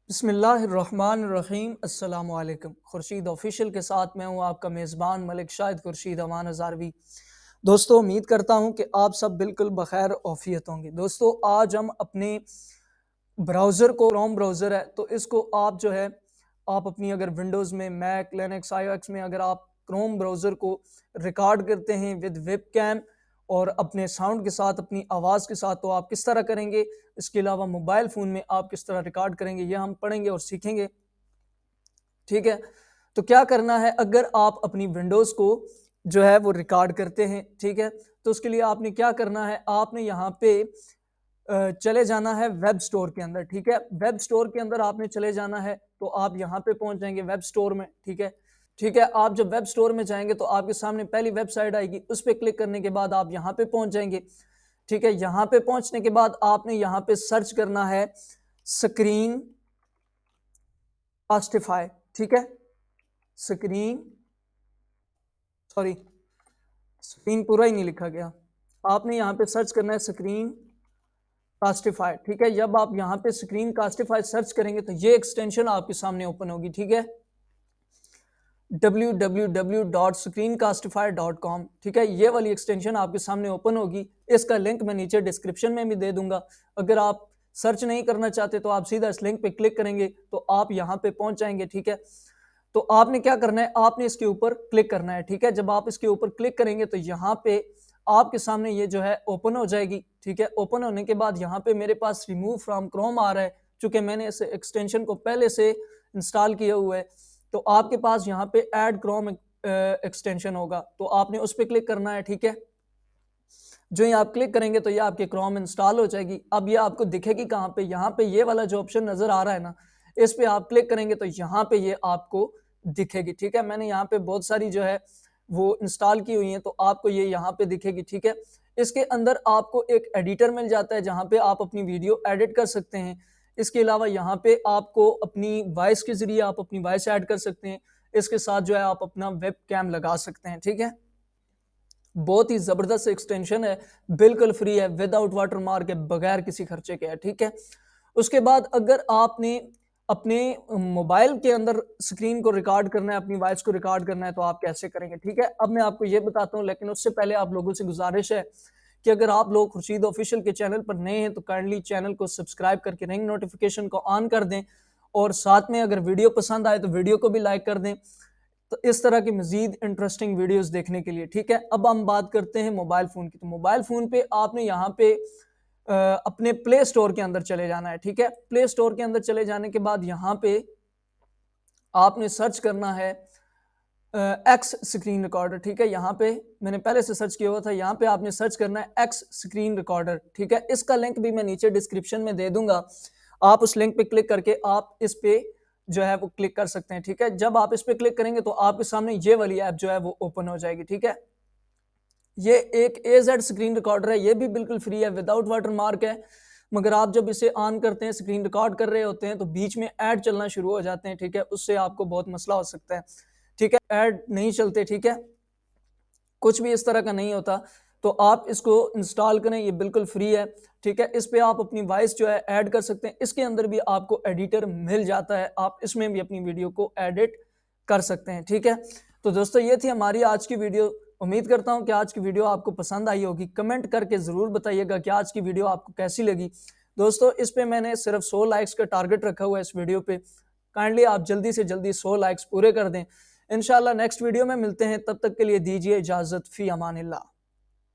बिस्मिल्लाहिर्रहमानिर्रहीम अस्सलाम वालेकुम। खुर्शीद ऑफिशियल के साथ मैं हूँ आपका मेज़बान मलिक शाहिद खुर्शीद अमान हज़ारवी। दोस्तों उम्मीद करता हूँ कि आप सब बिल्कुल बखैर औफियत होंगे। दोस्तों आज हम अपने ब्राउज़र को क्रोम ब्राउज़र है तो इसको आप जो है आप अपनी अगर विंडोज़ में मैक लिनक्स आईओएस में अगर आप क्रोम ब्राउज़र को रिकॉर्ड करते हैं विद वेब कैम और अपने साउंड के साथ अपनी आवाज़ के साथ तो आप किस तरह करेंगे, इसके अलावा मोबाइल फ़ोन में आप किस तरह रिकॉर्ड करेंगे यह हम पढ़ेंगे और सीखेंगे। ठीक है, तो क्या करना है अगर आप अपनी विंडोज़ को जो है वो रिकॉर्ड करते हैं, ठीक है, तो उसके लिए आपने क्या करना है, आपने यहाँ पे चले जाना है वेब स्टोर के अंदर। ठीक है, वेब स्टोर के अंदर आपने चले जाना है तो आप यहाँ पे पहुंच जाएंगे वेब स्टोर में। ठीक है, ठीक है, आप जब वेब स्टोर में जाएंगे तो आपके सामने पहली वेबसाइट आएगी, उस पर क्लिक करने के बाद आप यहाँ पे पहुंच जाएंगे। ठीक है, यहाँ पे पहुंचने के बाद आपने यहाँ पे सर्च करना है स्क्रीन कास्टिफाई। ठीक है, स्क्रीन सॉरी स्क्रीन पूरा ही नहीं लिखा गया, आपने यहाँ पे सर्च करना है स्क्रीन कास्टिफाई। ठीक है, जब आप यहाँ पे स्क्रीन कास्टिफाई सर्च करेंगे तो ये एक्सटेंशन आपके सामने ओपन होगी। ठीक है, www.screencastify.com। ठीक है, ये वाली एक्सटेंशन आपके सामने ओपन होगी, इसका लिंक मैं नीचे डिस्क्रिप्शन में भी दे दूंगा। अगर आप सर्च नहीं करना चाहते तो आप सीधा इस लिंक पे क्लिक करेंगे तो आप यहाँ पे पहुंच जाएंगे। ठीक है, तो आपने क्या करना है, आपने इसके ऊपर क्लिक करना है। ठीक है, जब आप इसके ऊपर क्लिक करेंगे तो यहाँ पे आपके सामने ये जो है ओपन हो जाएगी। ठीक है, ओपन होने के बाद यहाँ पे मेरे पास रिमूव फ्रॉम क्रोम आ रहा है, चूंकि मैंने इस एक्सटेंशन को पहले से इंस्टॉल किया हुआ है। तो आपके पास यहाँ पे ऐड क्रोम एक्सटेंशन होगा, तो आपने उस पर क्लिक करना है। ठीक है, जो ही आप क्लिक करेंगे तो ये आपके क्रोम इंस्टॉल हो जाएगी। अब ये आपको दिखेगी कहाँ पे, यहाँ पे ये वाला जो ऑप्शन नजर आ रहा है ना, इस पे आप क्लिक करेंगे तो यहाँ पे ये आपको दिखेगी। ठीक है, मैंने यहाँ पे बहुत सारी जो है वो इंस्टॉल की हुई है तो आपको ये यहाँ पे दिखेगी। ठीक है, इसके अंदर आपको एक एडिटर मिल जाता है जहाँ पे आप अपनी वीडियो एडिट कर सकते हैं। इसके अलावा यहाँ पे आपको अपनी वॉइस के जरिए आप अपनी वॉइस ऐड कर सकते हैं। इसके साथ जो है आप अपना वेब कैम लगा सकते हैं। ठीक है, बहुत ही जबरदस्त एक्सटेंशन है, बिल्कुल फ्री है, विदाउट वाटरमार्क है, बगैर किसी खर्चे के है। ठीक है, उसके बाद अगर आपने अपने मोबाइल के अंदर स्क्रीन को रिकॉर्ड करना है, अपनी वॉइस को रिकॉर्ड करना है तो आप कैसे करेंगे। ठीक है, अब मैं आपको ये बताता हूँ, लेकिन उससे पहले आप लोगों से गुजारिश है कि अगर आप लोग खुर्शीद ऑफिशियल के चैनल पर नए हैं तो काइंडली चैनल को सब्सक्राइब करके रिंग नोटिफिकेशन को ऑन कर दें और साथ में अगर वीडियो पसंद आए तो वीडियो को भी लाइक कर दें, तो इस तरह की मजीद इंटरेस्टिंग वीडियोस देखने के लिए। ठीक है, अब हम बात करते हैं मोबाइल फ़ोन की। तो मोबाइल फ़ोन पे आपने यहाँ पे अपने प्ले स्टोर के अंदर चले जाना है। ठीक है, प्ले स्टोर के अंदर चले जाने के बाद यहाँ पे आपने सर्च करना है एक्स स्क्रीन रिकॉर्डर। ठीक है, यहाँ पे मैंने पहले से सर्च किया हुआ था, यहाँ पे आपने सर्च करना है एक्स स्क्रीन रिकॉर्डर। ठीक है, इसका लिंक भी मैं नीचे डिस्क्रिप्शन में दे दूंगा, आप उस लिंक पे क्लिक करके आप इस पे जो है वो क्लिक कर सकते हैं। ठीक है, जब आप इस पे क्लिक करेंगे तो आपके सामने ये वाली ऐप जो है वो ओपन हो जाएगी। ठीक है, ये एक AZ स्क्रीन रिकॉर्डर है, ये भी बिल्कुल फ्री है, विदाउट वाटरमार्क है, मगर आप जब इसे ऑन करते हैं, स्क्रीन रिकॉर्ड कर रहे होते हैं तो बीच में ऐड चलना शुरू हो जाते हैं। ठीक है, उससे आपको बहुत मसला हो सकता है। ठीक है, ऐड नहीं चलते। ठीक है, कुछ भी इस तरह का नहीं होता, तो आप इसको इंस्टॉल करें, ये बिल्कुल फ्री है। ठीक है, इस पे आप अपनी वॉइस जो है ऐड कर सकते हैं, इसके अंदर भी आपको एडिटर मिल जाता है, आप इसमें भी अपनी वीडियो को एडिट कर सकते हैं। ठीक है, तो दोस्तों ये थी हमारी आज की वीडियो। उम्मीद करता हूँ कि आज की वीडियो आपको पसंद आई होगी, कमेंट करके ज़रूर बताइएगा कि आज की वीडियो आपको कैसी लगी। दोस्तों इस पे मैंने सिर्फ 100 लाइक्स का टारगेट रखा हुआ है इस वीडियो पे, काइंडली आप जल्दी से जल्दी 100 लाइक्स पूरे कर दें। इंशाल्लाह नेक्स्ट वीडियो में मिलते हैं, तब तक के लिए दीजिए इजाज़त, फी अमानिल्लाह।